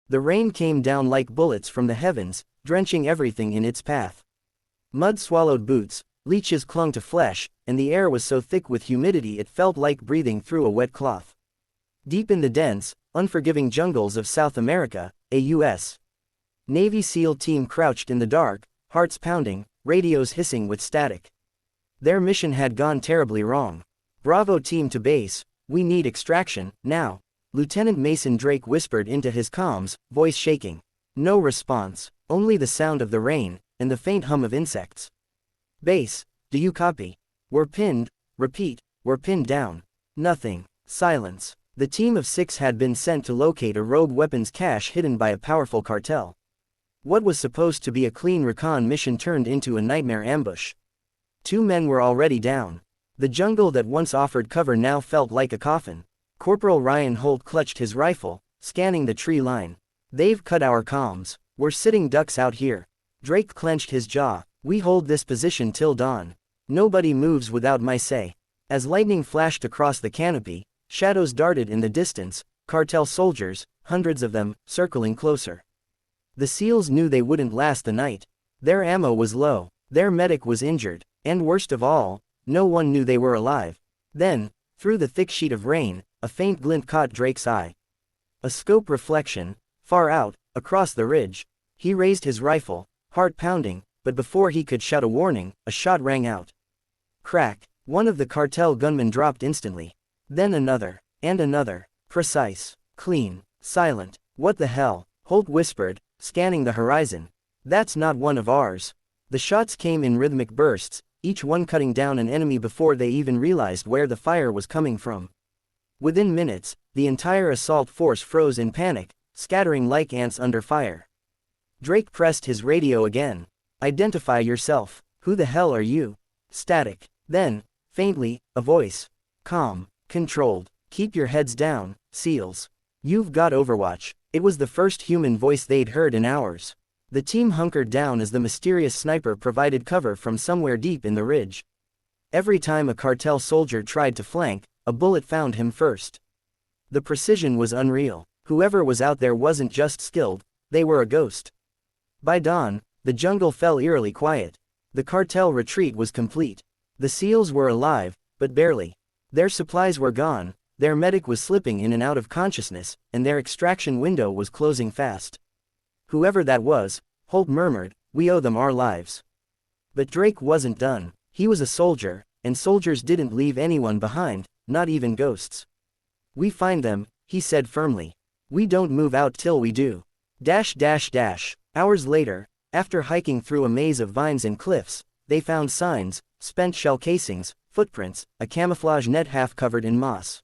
The rain came down like bullets from the heavens, drenching everything in its path. Mud swallowed boots, leeches clung to flesh, and the air was so thick with humidity it felt like breathing through a wet cloth. Deep in the dense, unforgiving jungles of South America, a U.S. Navy SEAL team crouched in the dark, hearts pounding, radios hissing with static. Their mission had gone terribly wrong. "Bravo team to base, we need extraction, now," Lieutenant Mason Drake whispered into his comms, voice shaking. No response, only the sound of the rain, and the faint hum of insects. "Base, do you copy? We're pinned," repeat, "we're pinned down." Nothing. Silence. The team of 6 had been sent to locate a rogue weapons cache hidden by a powerful cartel. What was supposed to be a clean recon mission turned into a nightmare ambush. 2 men were already down. The jungle that once offered cover now felt like a coffin. Corporal Ryan Holt clutched his rifle, scanning the tree line. "They've cut our comms. We're sitting ducks out here." Drake clenched his jaw. "We hold this position till dawn. Nobody moves without my say." As lightning flashed across the canopy, shadows darted in the distance, cartel soldiers, hundreds of them, circling closer. The SEALs knew they wouldn't last the night. Their ammo was low, their medic was injured, and worst of all, no one knew they were alive. Then, through the thick sheet of rain, a faint glint caught Drake's eye. A scope reflection, far out, across the ridge. He raised his rifle, heart pounding, but before he could shout a warning, a shot rang out. Crack. One of the cartel gunmen dropped instantly. Then another, and another. Precise, clean, silent. "What the hell?" Holt whispered, scanning the horizon. "That's not one of ours." The shots came in rhythmic bursts, each one cutting down an enemy before they even realized where the fire was coming from. Within minutes, the entire assault force froze in panic, scattering like ants under fire. Drake pressed his radio again. "Identify yourself. Who the hell are you?" Static. Then, faintly, a voice. Calm, controlled. "Keep your heads down, SEALs. You've got Overwatch." It was the first human voice they'd heard in hours. The team hunkered down as the mysterious sniper provided cover from somewhere deep in the ridge. Every time a cartel soldier tried to flank, a bullet found him first. The precision was unreal. Whoever was out there wasn't just skilled, they were a ghost. By dawn, the jungle fell eerily quiet. The cartel retreat was complete. The SEALs were alive, but barely. Their supplies were gone, their medic was slipping in and out of consciousness, and their extraction window was closing fast. "Whoever that was," Holt murmured, "we owe them our lives." But Drake wasn't done. He was a soldier, and soldiers didn't leave anyone behind, not even ghosts. "We find them," he said firmly. "We don't move out till we do." Hours later, after hiking through a maze of vines and cliffs, they found signs, spent shell casings, footprints, a camouflage net half covered in moss.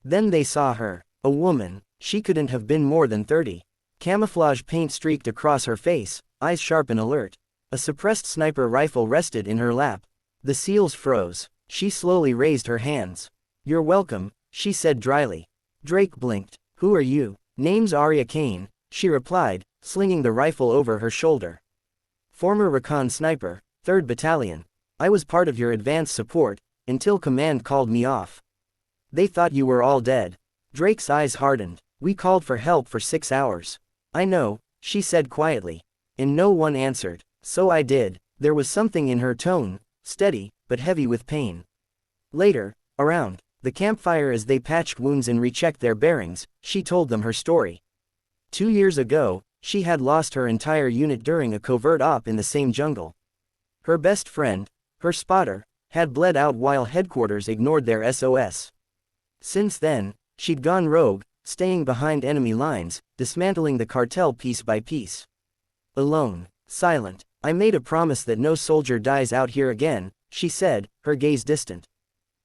Then they saw her, a woman. She couldn't have been more than 30. Camouflage paint streaked across her face, eyes sharp and alert. A suppressed sniper rifle rested in her lap. The SEALs froze. She slowly raised her hands. "You're welcome," she said dryly. Drake blinked. "Who are you?" "Name's Arya Kane," she replied, slinging the rifle over her shoulder. "Former recon sniper, 3rd Battalion. I was part of your advance support, until command called me off. They thought you were all dead." Drake's eyes hardened. "We called for help for 6 hours. "I know," she said quietly. And no one answered. "So I did." There was something in her tone, steady, but heavy with pain. Later, around the campfire as they patched wounds and rechecked their bearings, she told them her story. 2 years ago, she had lost her entire unit during a covert op in the same jungle. Her best friend, her spotter, had bled out while headquarters ignored their SOS. Since then, she'd gone rogue, staying behind enemy lines, dismantling the cartel piece by piece. Alone, silent. "I made a promise that no soldier dies out here again," she said, her gaze distant.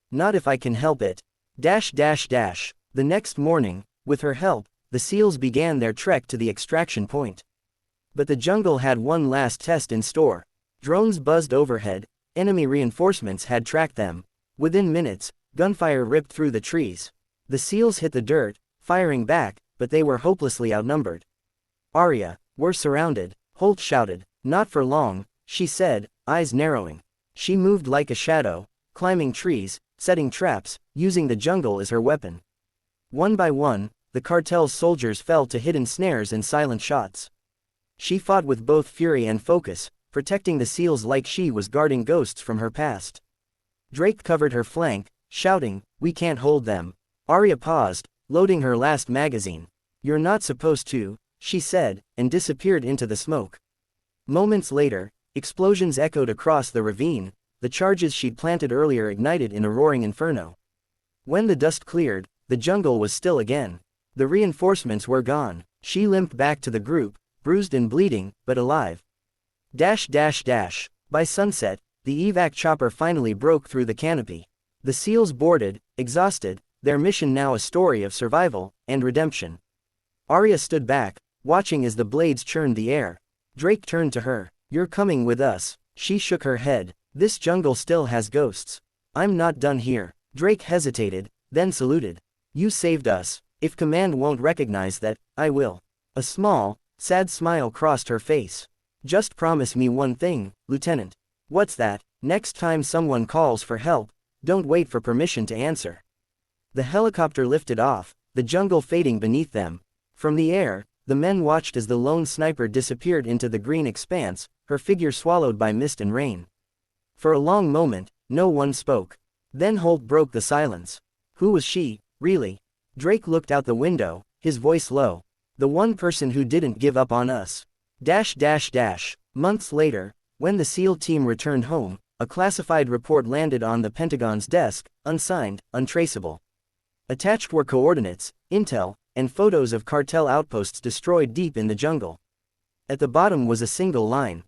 "Not if I can help it." The next morning, with her help, the SEALs began their trek to the extraction point. But the jungle had one last test in store. Drones buzzed overhead, enemy reinforcements had tracked them. Within minutes, gunfire ripped through the trees. The SEALs hit the dirt, firing back, but they were hopelessly outnumbered. "Arya, we're surrounded," Holt shouted. "Not for long," she said, eyes narrowing. She moved like a shadow, climbing trees, setting traps, using the jungle as her weapon. One by one, the cartel's soldiers fell to hidden snares and silent shots. She fought with both fury and focus, protecting the seals like she was guarding ghosts from her past. Drake covered her flank, shouting, "We can't hold them." Arya paused, loading her last magazine. "You're not supposed to," she said, and disappeared into the smoke. Moments later, explosions echoed across the ravine, the charges she'd planted earlier ignited in a roaring inferno. When the dust cleared, the jungle was still again. The reinforcements were gone. She limped back to the group, bruised and bleeding, but alive. By sunset, the evac chopper finally broke through the canopy. The SEALs boarded, exhausted, their mission now a story of survival and redemption. Arya stood back, watching as the blades churned the air. Drake turned to her. "You're coming with us." She shook her head. "This jungle still has ghosts. I'm not done here." Drake hesitated, then saluted. "You saved us. If command won't recognize that, I will." A small, sad smile crossed her face. "Just promise me one thing, Lieutenant." "What's that?" "Next time someone calls for help, don't wait for permission to answer." The helicopter lifted off, the jungle fading beneath them. From the air, the men watched as the lone sniper disappeared into the green expanse, her figure swallowed by mist and rain. For a long moment, no one spoke. Then Holt broke the silence. "Who was she, really?" Drake looked out the window, his voice low. "The one person who didn't give up on us." Months later, when the SEAL team returned home, a classified report landed on the Pentagon's desk, unsigned, untraceable. Attached were coordinates, intel, and photos of cartel outposts destroyed deep in the jungle. At the bottom was a single line: